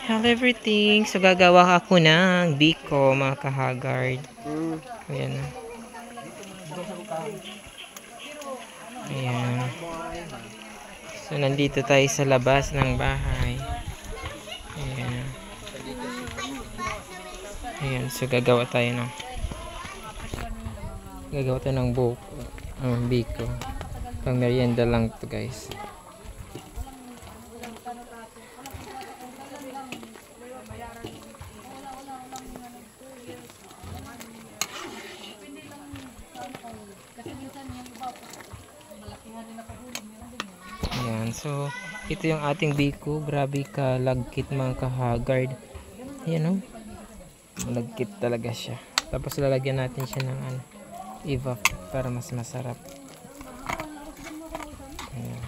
Hello everything. So gagawa ako ng biko mga kahagard. Ayan. Ayan. So nandito tayo sa labas ng bahay. Ayan. Ayan. So gagawa tayo ng biko. Pang merienda lang to guys. Ayan, so ito yung ating biko. Grabe ka lagkit mga kahagard. Ayan o. Malagkit talaga siya. Tapos lalagyan natin siya ng evap para mas masarap. Ayan.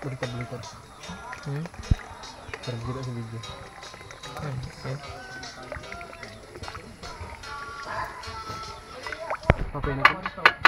Berita-berita. Berita sa video. Okay na po.